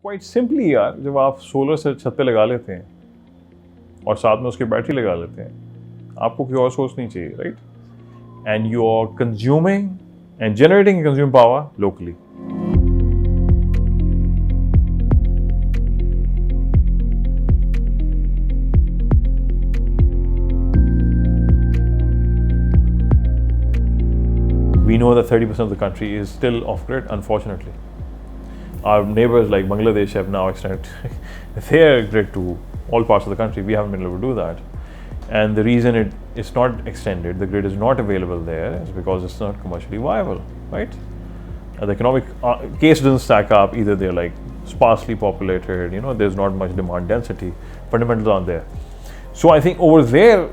Quite simply यार, जब आप सोलर से छत पे लगा लेते हैं और साथ में उसकी बैटरी लगा लेते हैं, आपको कोई और सोर्स नहीं चाहिए, right? And you are consuming and generating consume power locally. We know that 30% of the country is still off grid, unfortunately. Our neighbors like Bangladesh have now extended their grid to all parts of the country. We haven't been able to do that. And the reason it's not extended, the grid is not available there, is because it's not commercially viable, right? The economic case doesn't stack up. Either they're like sparsely populated, there's not much demand density, fundamentals aren't there. So I think over there,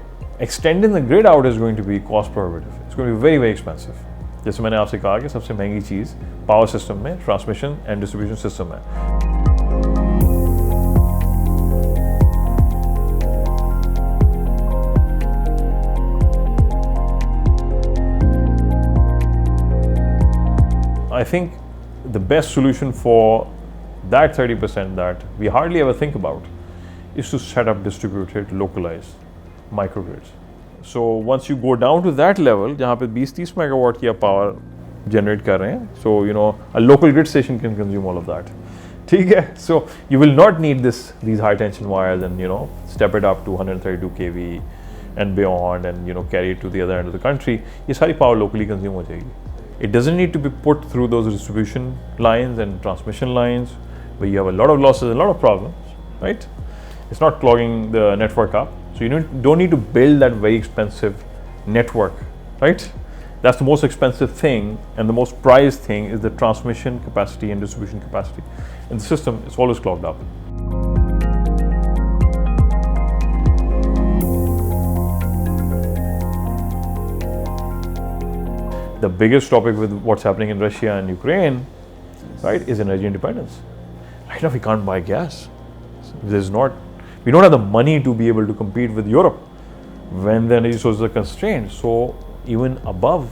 extending the grid out is going to be cost prohibitive. It's going to be very, very expensive. जैसे मैंने आपसे कहा कि सबसे महंगी चीज़ power system में transmission and distribution system है. I think the best solution for that 30% that we hardly ever think about is to set up distributed, localized microgrids. So once you go down to that level, जहाँ पे 20-30 megawatt की आप power generate कर रहे हैं, so a local grid station can consume all of that. ठीक है? So you will not need these high tension wires and step it up to 132 kV and beyond and carry it to the other end of the country. ये सारी power locally consume हो जाएगी. It doesn't need to be put through those distribution lines and transmission lines where you have a lot of losses and a lot of problems, right? It's not clogging the network up. So you don't need to build that very expensive network, right? That's the most expensive thing, and the most prized thing is the transmission capacity and distribution capacity. In the system, it's always clogged up. The biggest topic with what's happening in Russia and Ukraine, right, is energy independence. Right now, we can't buy gas. We don't have the money to be able to compete with Europe when the energy sources are constrained. So even above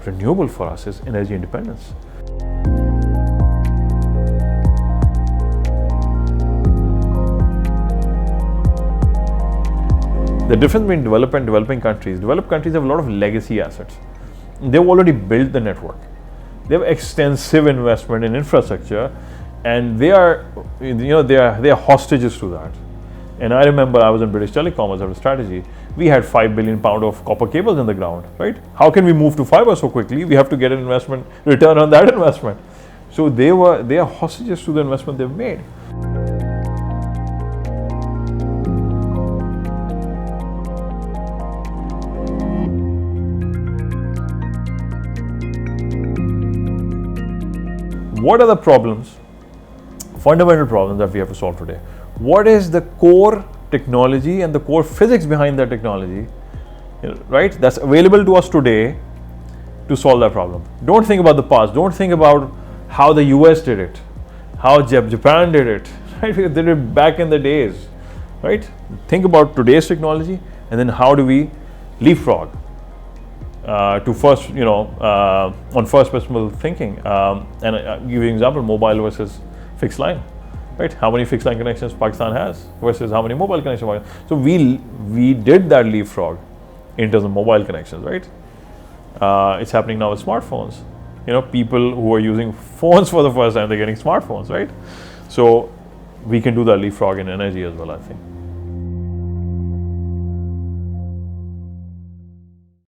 renewable for us is energy independence. The difference between developed and developing countries have a lot of legacy assets. They've already built the network. They have extensive investment in infrastructure, and they are hostages to that. And I remember I was in British Telecom as a strategy. We had £5 billion of copper cables in the ground, right? How can we move to fiber so quickly? We have to get an investment return on that investment. So they are hostages to the investment they've made. What are the problems, fundamental problems that we have to solve today? What is the core technology and the core physics behind that technology, right? That's available to us today to solve that problem. Don't think about the past. Don't think about how the US did it, how Japan did it, right? They did it back in the days, right? Think about today's technology, and then how do we leapfrog to first, on first principle thinking. And I'll give you an example: mobile versus fixed line. Right? How many fixed line connections Pakistan has versus how many mobile connections? So we did that leapfrog in terms of mobile connections, right? It's happening now with smartphones. People who are using phones for the first time, they're getting smartphones, right? So we can do that leapfrog in energy as well, I think.